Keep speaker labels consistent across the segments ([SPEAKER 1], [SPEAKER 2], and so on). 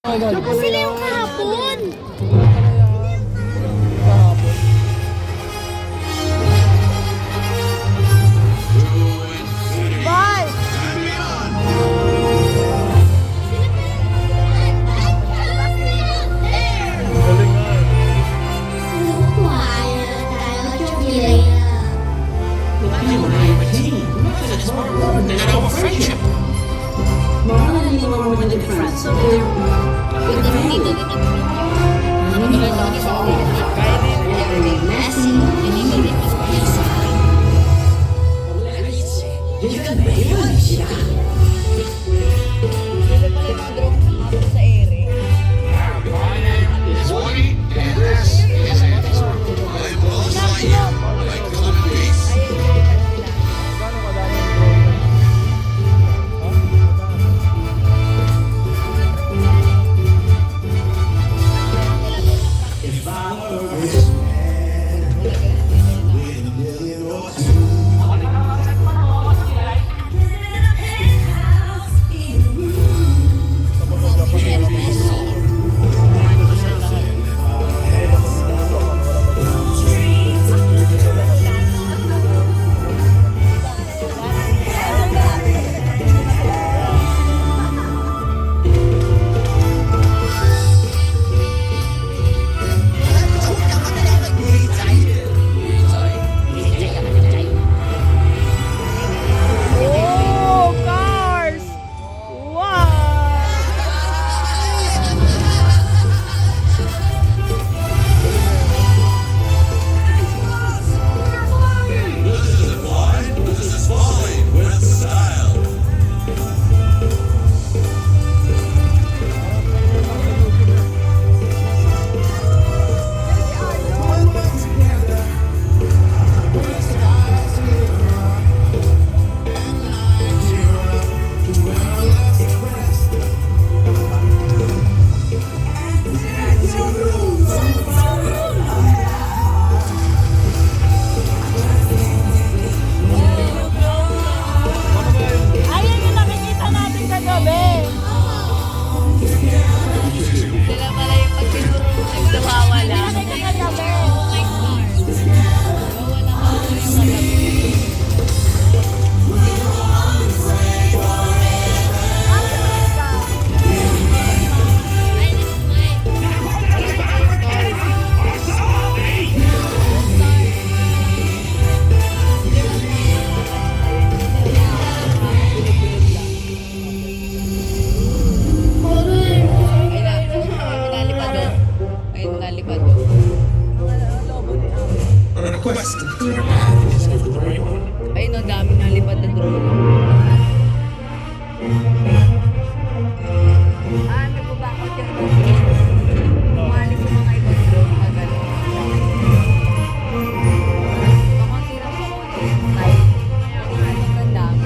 [SPEAKER 1] Baka sila yung kahapon. Bye!
[SPEAKER 2] Marlon and Lima were really good friends, so they messy.
[SPEAKER 3] Ay, no, dami na lipad na drone. Nagubakot yung drone. Umalis yung mga ibang drone. Magaling. Pakunti lang sa konti. Tayo. Ang dami.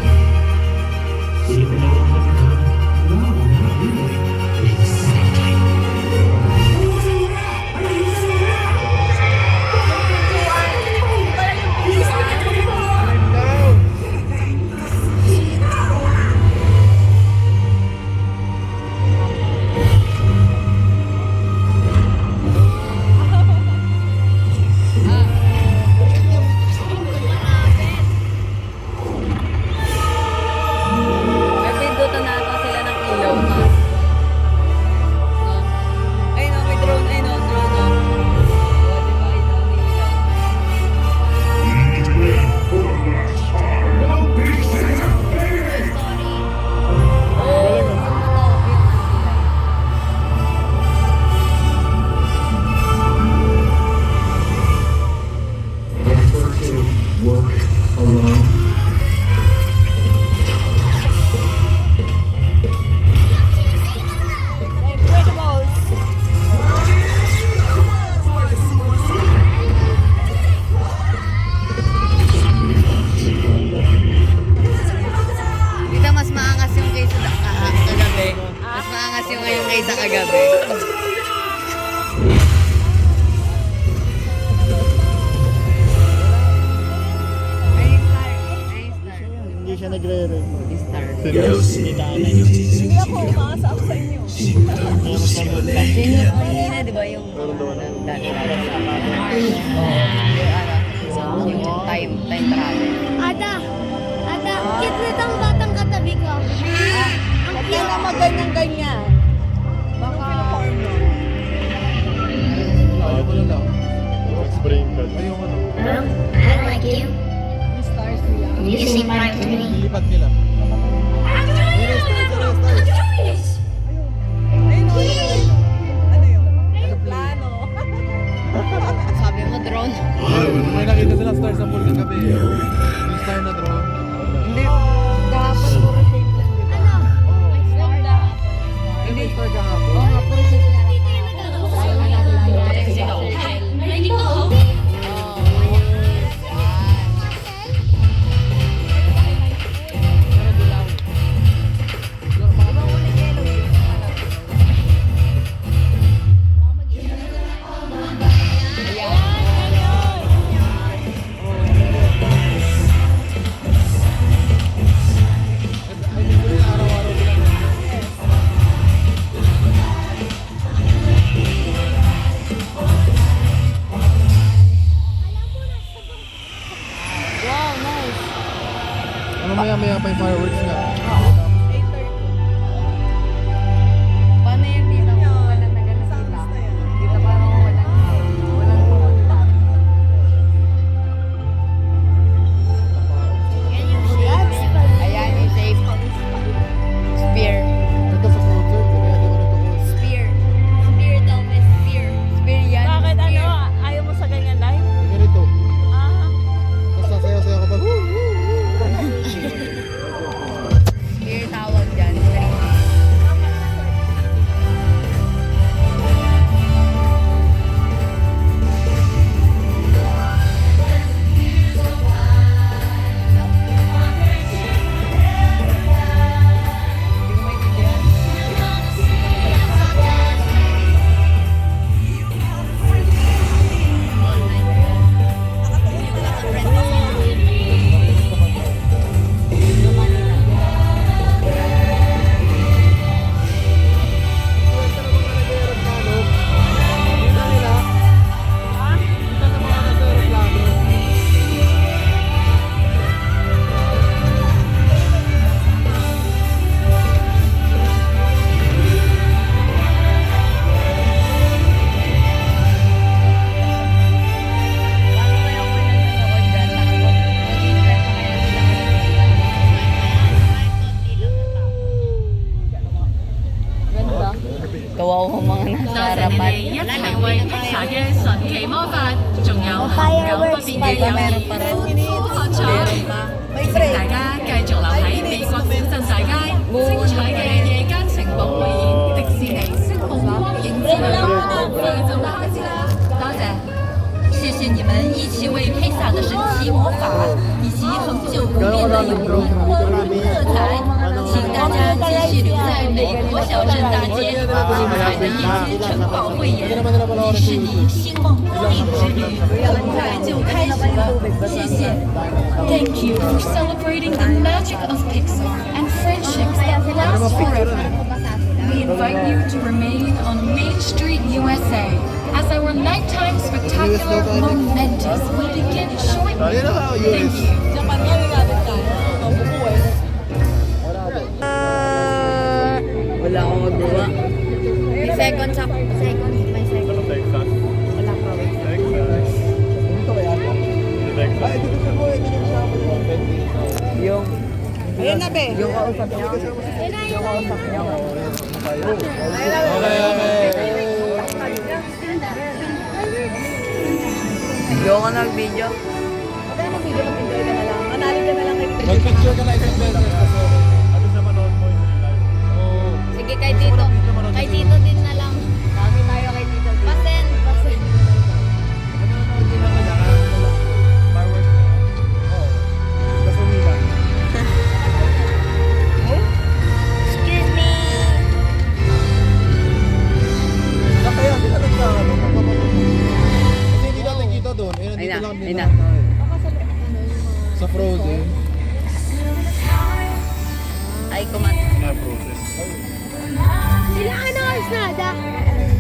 [SPEAKER 3] Kaysa kagabi.
[SPEAKER 1] Hindi siya nagre-record.
[SPEAKER 3] Star.
[SPEAKER 1] Hindi ako umaasa ako sa inyo.
[SPEAKER 3] Yun yung kanina, di ba? Yung dati yung time travel.
[SPEAKER 1] Ada, cute nitong batang katabi ko. Ang
[SPEAKER 3] Kaya
[SPEAKER 1] cute.
[SPEAKER 3] naman ganyan-ganyan. Baka...
[SPEAKER 4] Sprinkle.
[SPEAKER 1] I like you.
[SPEAKER 3] Stars nila.
[SPEAKER 1] You seem right to me.
[SPEAKER 4] Lilipat nila.
[SPEAKER 3] Ayun, ano yun? Aeroplano. Sabi mo, drone.
[SPEAKER 4] May nakita sila stars sa pool kagabi. Yung star na drone.
[SPEAKER 3] Hindi. Kahapon puro shape lang. di ba?
[SPEAKER 1] Ano?
[SPEAKER 3] Hindi.
[SPEAKER 4] Star kahapon.
[SPEAKER 3] Oo nga, puro shape lang.
[SPEAKER 4] Ano maya pa yung fireworks nga.
[SPEAKER 3] Paano yung tita mo? Walang naganasita. Tita parang walang pumunta. Ayan yung shape. Spear.
[SPEAKER 4] Ito sa concert, kaya di ko natukoy.
[SPEAKER 3] Spear. Spear daw, may spear. Spear yan.
[SPEAKER 5] Bakit
[SPEAKER 3] spear.
[SPEAKER 5] ano? Ayaw mo sa ganyan live?
[SPEAKER 4] Yung ganito.
[SPEAKER 5] Ah,
[SPEAKER 4] Tapos sasayaw-sayaw ka pa.
[SPEAKER 3] Spear tawag dyan. Hindi ko maintindihan. Paano kaya ako nanonood dyan? Mag-interest na kaya sila. Ganda. Kawawa ang mga nasa harapan.
[SPEAKER 6] 一齊為披薩嘅神奇魔法，仲有含有不變嘅友誼合作。請大家繼續留喺美國小鎮大街，精彩嘅夜間城堡匯演，迪士尼星夢光影之旅，快就來啦！多謝，謝謝你們一起為披薩的神奇魔法以及恒久不變的友誼歡呼喝彩。請大家繼續留在美國小鎮大街，精彩的夜間城堡匯演，迪士尼星夢光影之旅很快就開始了，謝謝。Thank you for celebrating the magic of Pixar and friendships that last forever. We invite you to remain on Main Street, USA, as our nighttime spectacular momentous will begin shortly. Thank you.
[SPEAKER 3] Japan nga nagalit ka. Bubuhay. Wala akong magawa. May second sa... Second. May second.
[SPEAKER 4] Texas.
[SPEAKER 3] Wala pa.
[SPEAKER 4] Texas. Texas.
[SPEAKER 3] Yung...
[SPEAKER 5] ayun na be.
[SPEAKER 3] Yung kausap niya. Yung kausap niya.
[SPEAKER 4] Okay, okay.
[SPEAKER 3] Yung ka nag-video.
[SPEAKER 5] Kaya mo video, mag-enjoy ka na lang. Manali ka na lang kay Tito.
[SPEAKER 4] Mag-picture ka na isang beses kasi ano sa manood mo yung live? Oo.
[SPEAKER 1] Sige, kay Tito. Kay Tito din na lang.
[SPEAKER 3] Kami tayo kay Tito.
[SPEAKER 1] Pasen.
[SPEAKER 4] Manonood din naman yan. Fireworks na. Oo. Tapos umilang.
[SPEAKER 1] Excuse me.
[SPEAKER 4] Kaya hindi ka nagkakano. Kasi hindi natin kita doon. Eh, nandito
[SPEAKER 3] Ayun na,
[SPEAKER 4] lang din
[SPEAKER 3] ayun na.
[SPEAKER 4] lahat tayo. Sa Frozen.
[SPEAKER 3] Ay, kumat.
[SPEAKER 4] Na Frozen.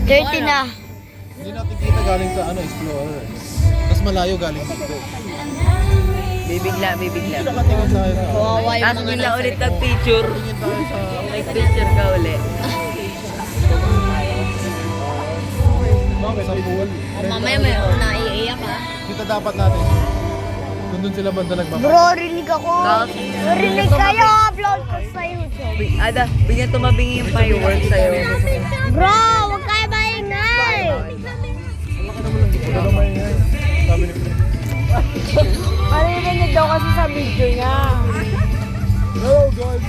[SPEAKER 1] 30 na.
[SPEAKER 4] Hindi natin kita galing sa Explorer. Mas malayo galing dito.
[SPEAKER 3] Bibigla.
[SPEAKER 4] Hindi nakatingin tayo sa...
[SPEAKER 1] Kawawa yung
[SPEAKER 3] Tapos
[SPEAKER 1] mga
[SPEAKER 3] bigla
[SPEAKER 1] nasa
[SPEAKER 3] ulit
[SPEAKER 1] likod.
[SPEAKER 3] nag-picture.
[SPEAKER 4] Tingin tayo sa...
[SPEAKER 3] Nag-picture ka ulit.
[SPEAKER 4] Bakit? Sa pool.
[SPEAKER 1] Mamaya may naiiyak ha.
[SPEAKER 4] Kita dapat natin. Doon sila banda nagbabasa.
[SPEAKER 1] Bro, rinig ako.
[SPEAKER 3] Tapos,
[SPEAKER 1] Rinig kayo. Upload ko sa YouTube.
[SPEAKER 3] Ada, bigyan tumabingi yung fireworks sa'yo.
[SPEAKER 1] Bro, huwag kayo maingay.
[SPEAKER 4] Wala naman yan. Sabi ni Fred.
[SPEAKER 5] Maririnig daw kasi sa video niya.
[SPEAKER 4] Hello guys!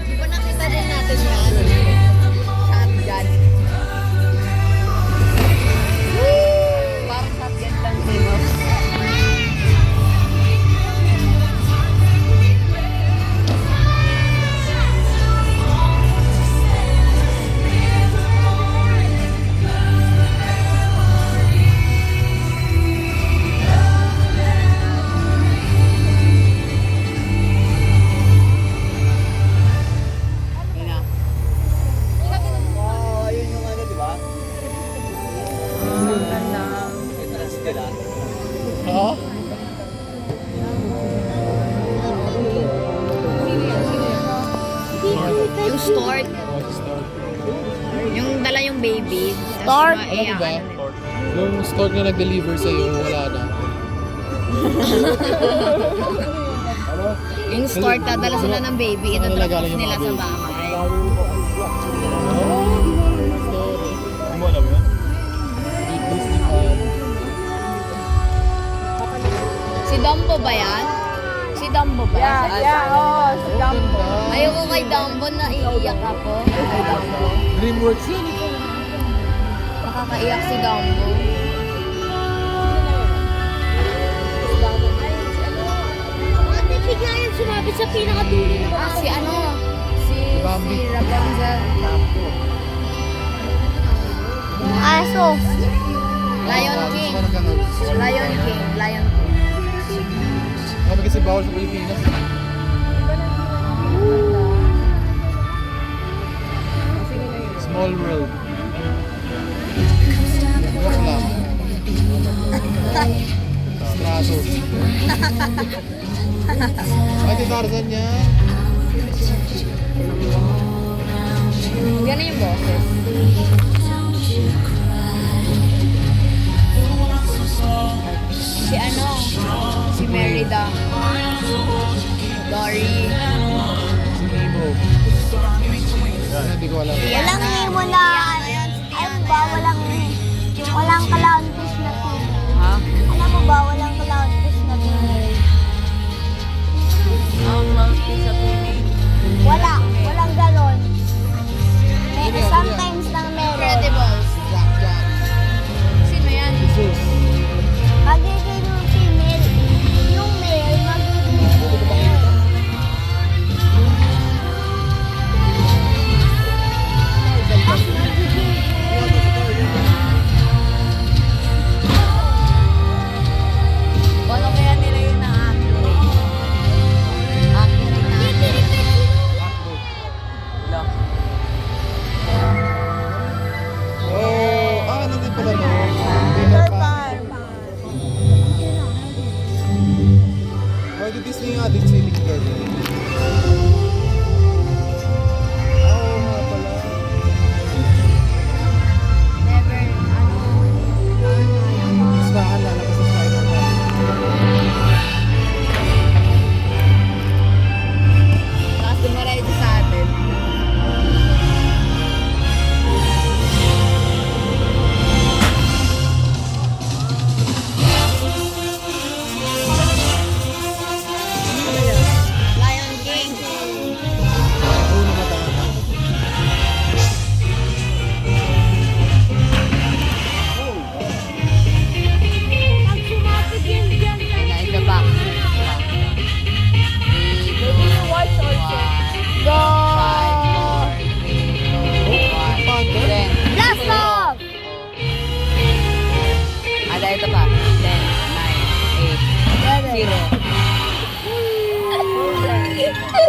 [SPEAKER 1] Di ba nakita din natin yan?
[SPEAKER 3] Shotgun. Parang shotgun lang din.
[SPEAKER 4] Oh, yun yung di ba? Ha?
[SPEAKER 1] Yung stork. Yung dala yung baby. Stork?
[SPEAKER 4] Alam mo ba? Yung store na nag-deliver sa'yo, wala na.
[SPEAKER 1] Yung stork, dadala sila ng baby.
[SPEAKER 4] Saan nila
[SPEAKER 1] Ito
[SPEAKER 4] galing yung
[SPEAKER 1] nila
[SPEAKER 4] mga
[SPEAKER 1] sa
[SPEAKER 4] baby?
[SPEAKER 1] bahay.
[SPEAKER 4] Hindi mo alam yun? Disney fan.
[SPEAKER 1] Si Dumbo ba yan? Si Dumbo ba?
[SPEAKER 5] Oo, si Dumbo.
[SPEAKER 1] Ayoko kay Dumbo na iiyak ako. Kay Dumbo.
[SPEAKER 4] DreamWorks yun.
[SPEAKER 1] Nakakaiyak si Dumbo. Ate, bigla yan sumabit sa pinakadulo na si ano? Si
[SPEAKER 4] Bambi.
[SPEAKER 1] Rapunzel. Aso. Lion King. Lion King. Lion King.
[SPEAKER 4] Kami kasi bawal sa Pilipinas. Small world. Joke lang. Stratos. Ay, si Tarzan niya.
[SPEAKER 1] Yan yung boses. Si ano? Si Merida. Dory.
[SPEAKER 4] Si Nemo. Yan, hindi ko alam.
[SPEAKER 1] Walang Nemo na. Alam ba? Walang clownfish na tunay.
[SPEAKER 3] Ha?
[SPEAKER 1] Alam mo ba? Walang clownfish na tunay.
[SPEAKER 3] Ang mouthpiece sa tuning.
[SPEAKER 1] Walang galon. Sometimes lang meron. Incredibles.
[SPEAKER 4] Jack Jack.
[SPEAKER 1] Sino yan?
[SPEAKER 4] Jesus.
[SPEAKER 1] Magiging yung female. Yung male, magiging female.
[SPEAKER 3] Paano kaya nila yun na accurate? Accurate na. Lang.
[SPEAKER 4] Oh, nandun pala no. Peter Pan. Oh, di Disney nga, Disney together. Oo nga pala.
[SPEAKER 1] Never,
[SPEAKER 4] Listahan lalabas sa Spider-Man.
[SPEAKER 3] Tapos dumiretso sa atin.
[SPEAKER 1] Lion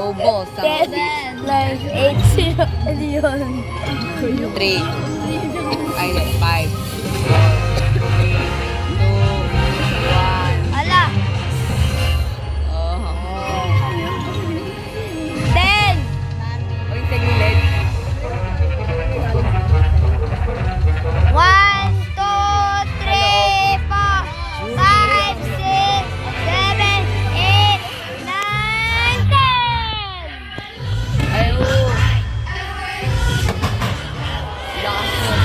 [SPEAKER 3] Obo, sa
[SPEAKER 1] 10, 9, 8, 0. Ano yun?
[SPEAKER 3] 3. Ay, 5. 2, 1.
[SPEAKER 1] Ala.
[SPEAKER 3] Oh.
[SPEAKER 1] 10.
[SPEAKER 3] Uy, saglit.
[SPEAKER 1] 1, 2, 3, 4, 5, 6, 7, 8, 9, 10.
[SPEAKER 3] Ay, oo. Lakas mo.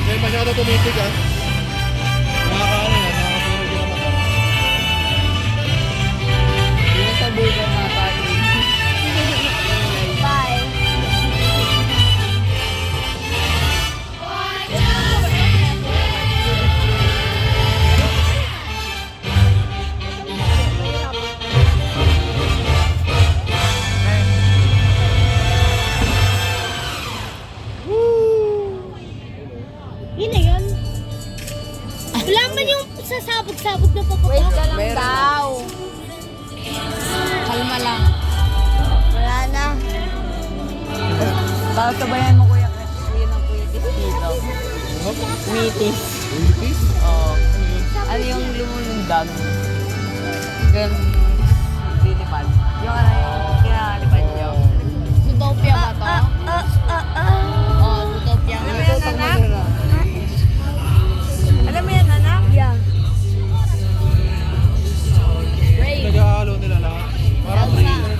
[SPEAKER 4] Hindi masyado tumitig ah. Nakakaano yan, nakakasunog yung mata.
[SPEAKER 3] Hindi na sa bugan na tayo.
[SPEAKER 1] 5. Yun na yun. Wala man yung sasabog-sabog na papapak.
[SPEAKER 3] Wait ka lang
[SPEAKER 5] Meron
[SPEAKER 3] daw. Kalma lang.
[SPEAKER 1] Wala na.
[SPEAKER 3] Bakit sabayan mo kuya ng kuitis dito? Kuitis.
[SPEAKER 4] Kuitis?
[SPEAKER 3] Oo. Ano yung lumulundag? Ganun. Lilipad. Yung ano yung kinalipad nyo. Zootopia ba to? Oo, Zootopia.
[SPEAKER 5] Alam mo yan, anak? Alam mo yan, anak?
[SPEAKER 1] Yeah.
[SPEAKER 4] Nag-aalo nila lahat. Parang thriller.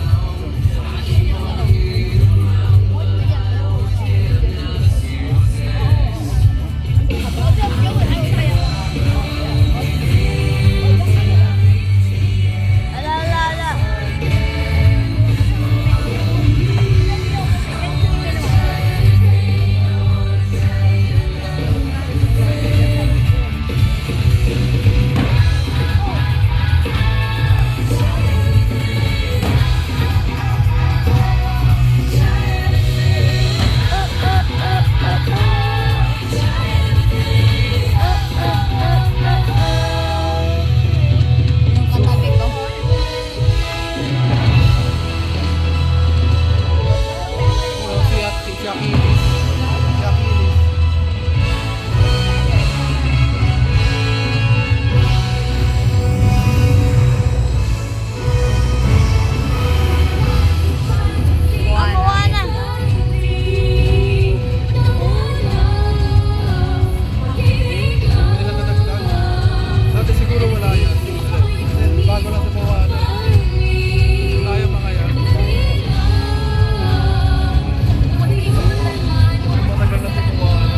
[SPEAKER 1] Ala, ala, ala.
[SPEAKER 3] Yung katabi ko.
[SPEAKER 4] Si Aquiles. Si Aquiles.
[SPEAKER 1] Kamuha na.
[SPEAKER 4] Hindi nila nadagdag. Dati siguro wala yan. Then, bago lang gumawa na. Wala yung mga yan. Matagal na gumawa na.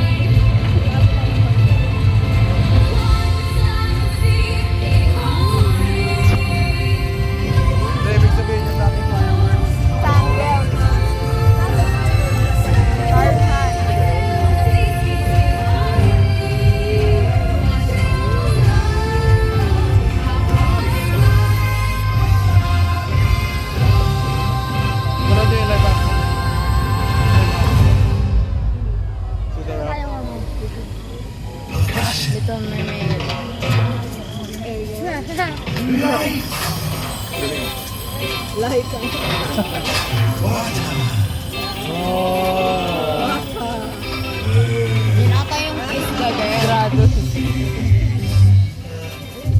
[SPEAKER 4] Hindi, ibig sabihin yung dating fireworks. Wala din yung live action. So, the Rock.
[SPEAKER 3] Ito may
[SPEAKER 5] Like ka.
[SPEAKER 3] Yun ata yung kiss the girl. Grados.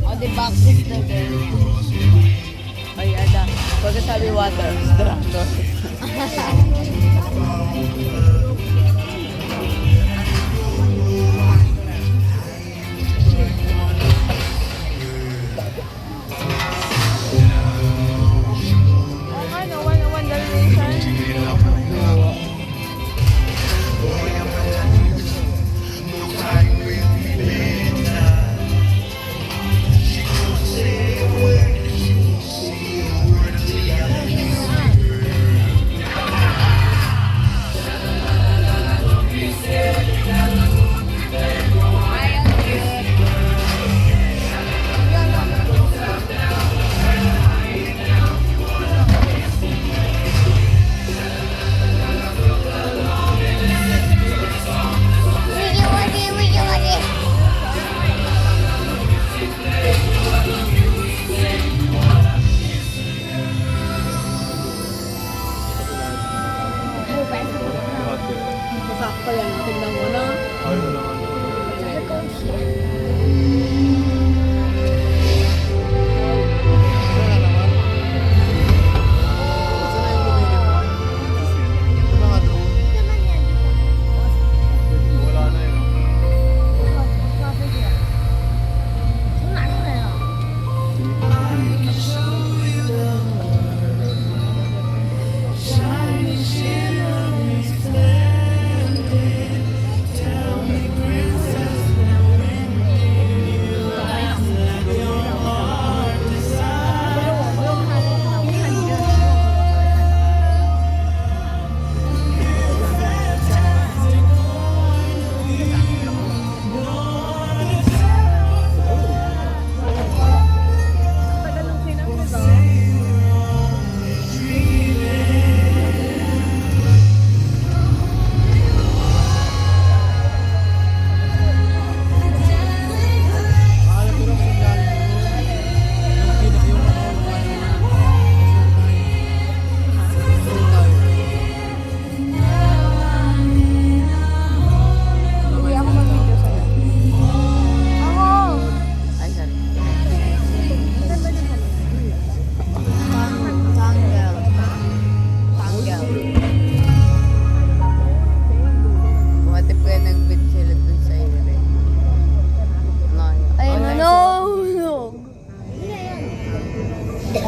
[SPEAKER 3] O, di ba kiss the girl? Ay, ada. Pagka sabi water, Stratos.
[SPEAKER 5] Oo nga, no? One Dalmatian.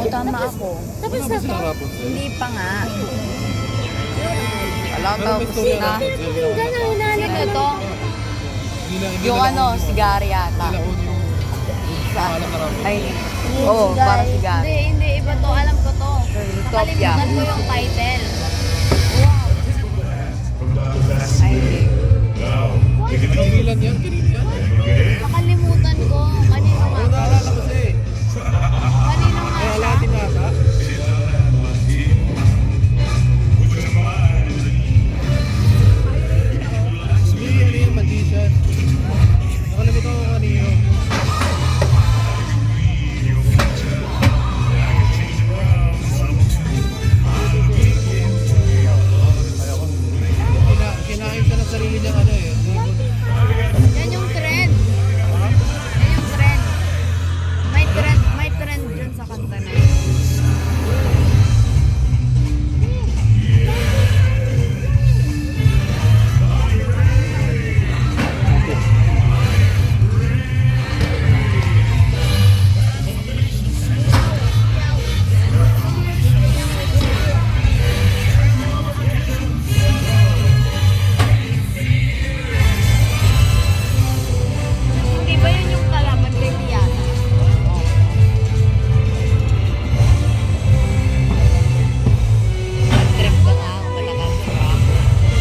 [SPEAKER 3] tama ako.
[SPEAKER 1] Tapos
[SPEAKER 4] Wala
[SPEAKER 1] na
[SPEAKER 4] ba silang Rapunzel?
[SPEAKER 3] Hindi pa nga. Wala
[SPEAKER 4] Pero may
[SPEAKER 3] tapos
[SPEAKER 4] story
[SPEAKER 3] na.
[SPEAKER 4] ang Rapunzel.
[SPEAKER 3] Sino to?
[SPEAKER 4] Hindi
[SPEAKER 3] Yung
[SPEAKER 4] nila
[SPEAKER 3] ano,
[SPEAKER 4] uno-
[SPEAKER 3] sigari yata.
[SPEAKER 4] Nila uno yung pangalan na Rapunzel.
[SPEAKER 3] Ay, oo, para sigari.
[SPEAKER 1] Hindi, iba to. Alam ko to.
[SPEAKER 3] Zootopia.
[SPEAKER 1] Nakalimutan ko yung title.
[SPEAKER 3] Ay, hindi.
[SPEAKER 4] Kinilan yan? Kinilan yan?
[SPEAKER 1] Nakalimutan ko. Kanino nga?
[SPEAKER 4] Ano naalala ko siya eh.
[SPEAKER 1] Kanino nga
[SPEAKER 4] Kaya
[SPEAKER 1] siya?
[SPEAKER 4] Latin ata. Hindi, ano yung magician. Nakalimutan ko kanino. Kinain siya ng sarili niyang ano eh.
[SPEAKER 1] Yan yung trend. Yan yung trend. May trend dyan sa kanta na yun. Di ba yun yung kalaban kay Diana?
[SPEAKER 3] Trip ka nga ako malakas ka.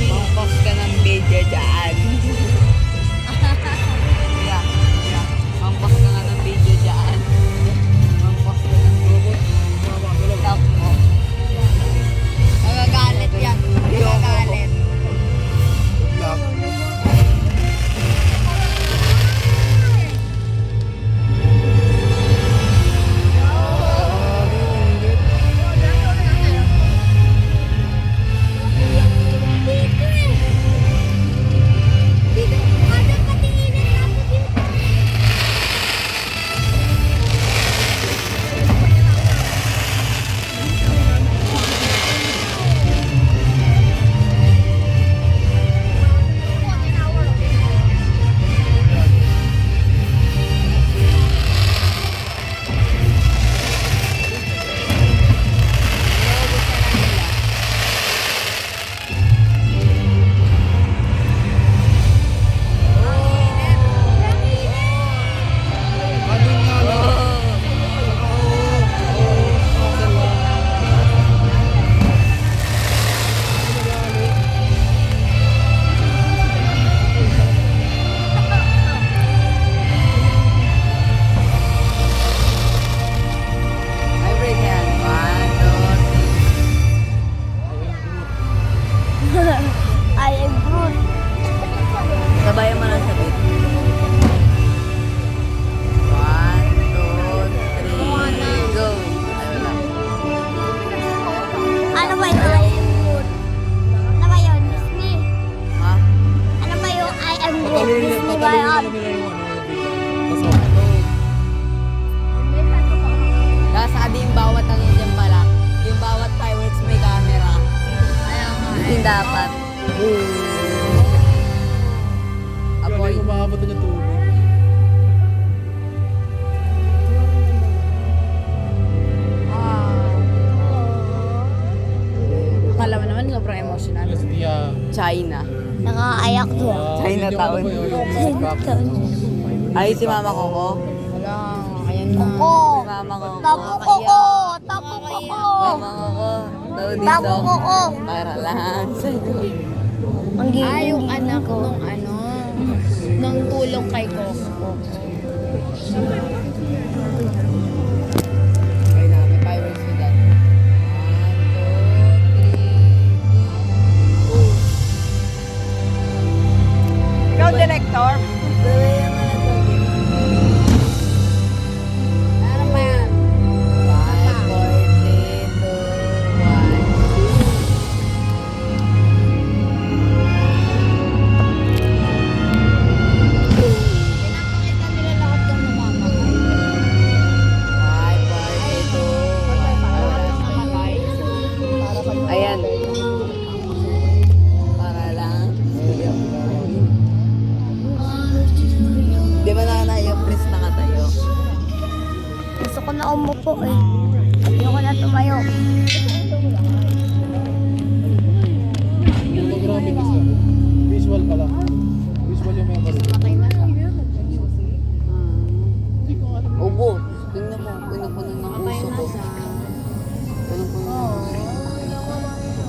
[SPEAKER 3] Mampas ka ng media dyan. Yeah, yeah. Mampas ka nga ng media dyan. Mampas ka ng
[SPEAKER 4] Robot, bumaba,
[SPEAKER 3] top mo.
[SPEAKER 1] Magagalit yan. Magagalit.
[SPEAKER 4] Black. Ano nga lang?
[SPEAKER 3] Hybrid yan. 1, 2, 3.
[SPEAKER 1] I am Groot.
[SPEAKER 3] Sabayan mo lang sa beat. 1, 2, 3, go! Ayun lang.
[SPEAKER 1] Ano ba yung I am Groot? Ano ba yun? Disney?
[SPEAKER 3] Ha?
[SPEAKER 1] Ano ba yung I am Groot?
[SPEAKER 4] Tatalon
[SPEAKER 1] Disney ba
[SPEAKER 4] nila
[SPEAKER 1] yun?
[SPEAKER 4] nila yung ano, tas makatawag.
[SPEAKER 3] Kasabi yung bawat ano dyan pala. Yung bawat fireworks may camera. Hindi dapat.
[SPEAKER 4] Apoy.
[SPEAKER 3] Apoy.
[SPEAKER 4] Umaabot na yung tubig.
[SPEAKER 5] Akala mo naman sobrang emotional.
[SPEAKER 4] Yes, Tia.
[SPEAKER 3] China.
[SPEAKER 1] Nakakaayak to.
[SPEAKER 3] China town. Ay, si Mama Coco.
[SPEAKER 5] Wala, ayan na.
[SPEAKER 1] Koko.
[SPEAKER 3] Si Mama Coco.
[SPEAKER 1] Tapo koko. Tapo koko.
[SPEAKER 3] Mama Coco. Daw
[SPEAKER 1] Tapo
[SPEAKER 3] dito.
[SPEAKER 1] koko.
[SPEAKER 3] Para lang sa'yo.
[SPEAKER 1] Ang
[SPEAKER 5] Yung anak nung ano, nung tulong kay Coco.
[SPEAKER 3] Kaya na, may fireworks ko dyan. 1, 2, 3.
[SPEAKER 5] Ikaw, director?
[SPEAKER 3] Sabayan mo lang sa beat.
[SPEAKER 5] Ano ba yan?
[SPEAKER 1] 'Di ba nanay yung please nakatayo?
[SPEAKER 3] Gusto ko na umupo eh.
[SPEAKER 5] Ayoko na tumayo.
[SPEAKER 4] Photographic isa. Visual pa lang. Visual yung memory.
[SPEAKER 3] Ubo. Tingnan mo, pinupuno ng uso ko. Pinupuno ng uso.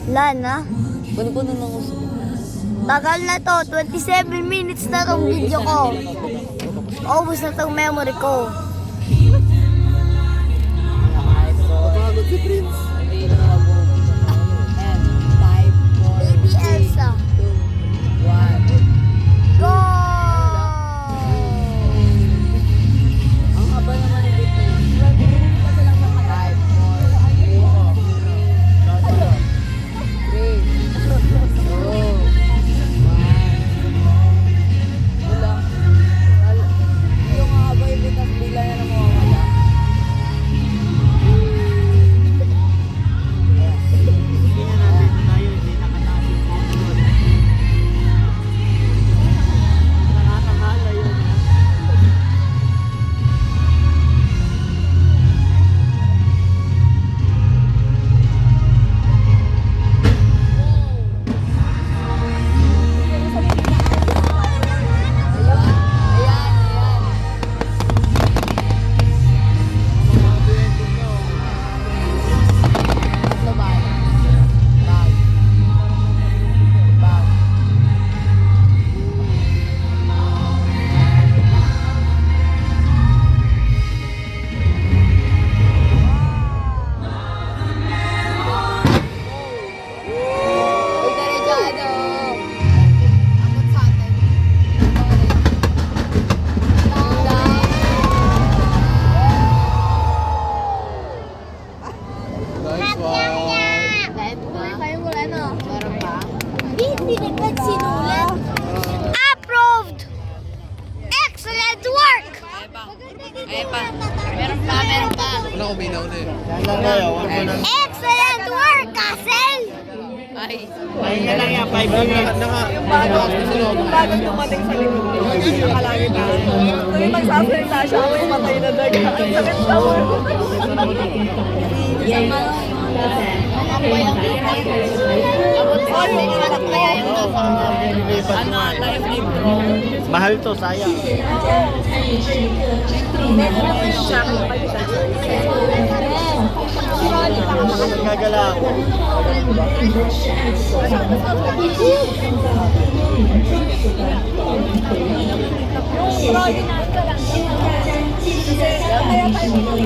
[SPEAKER 5] Wala na.
[SPEAKER 3] Pinupuno ng uso ko.
[SPEAKER 5] Tagal na to. 27 minutes na tong video ko. Maubos na tong memory ko.
[SPEAKER 4] Napagod si Prince.
[SPEAKER 3] Hindi na ako. And 5, 4,
[SPEAKER 5] Baby Elsa.
[SPEAKER 3] 2, 1.
[SPEAKER 5] Go!
[SPEAKER 3] Ang haba naman ng bit na yun. 5, 4, 3, 2, 1. Wala. Yung haba yung bit, tapos bigla na lang mawawala. Uy, derechaado!
[SPEAKER 1] Abot sa atin.
[SPEAKER 4] Nice one.
[SPEAKER 1] Kahit ba? Kayo wala na. Meron pa?
[SPEAKER 5] Hindi nagsinulat. Approved! Excellent work!
[SPEAKER 3] Ayun pa.
[SPEAKER 1] Meron pa, meron pa.
[SPEAKER 4] Wala uminaw na eh.
[SPEAKER 5] Excellent work, Castle!
[SPEAKER 3] Ay.
[SPEAKER 7] Bagong dumating sa likod ko, nakalagi na. Tuwing magsasalita siya, may matay na daga. Ang sakit sa ulo.
[SPEAKER 1] Apoy ang kitay. Abot sa atin. Anak kaya yung nasa
[SPEAKER 8] Mahal to, sayang. Gagala ako.
[SPEAKER 7] Yung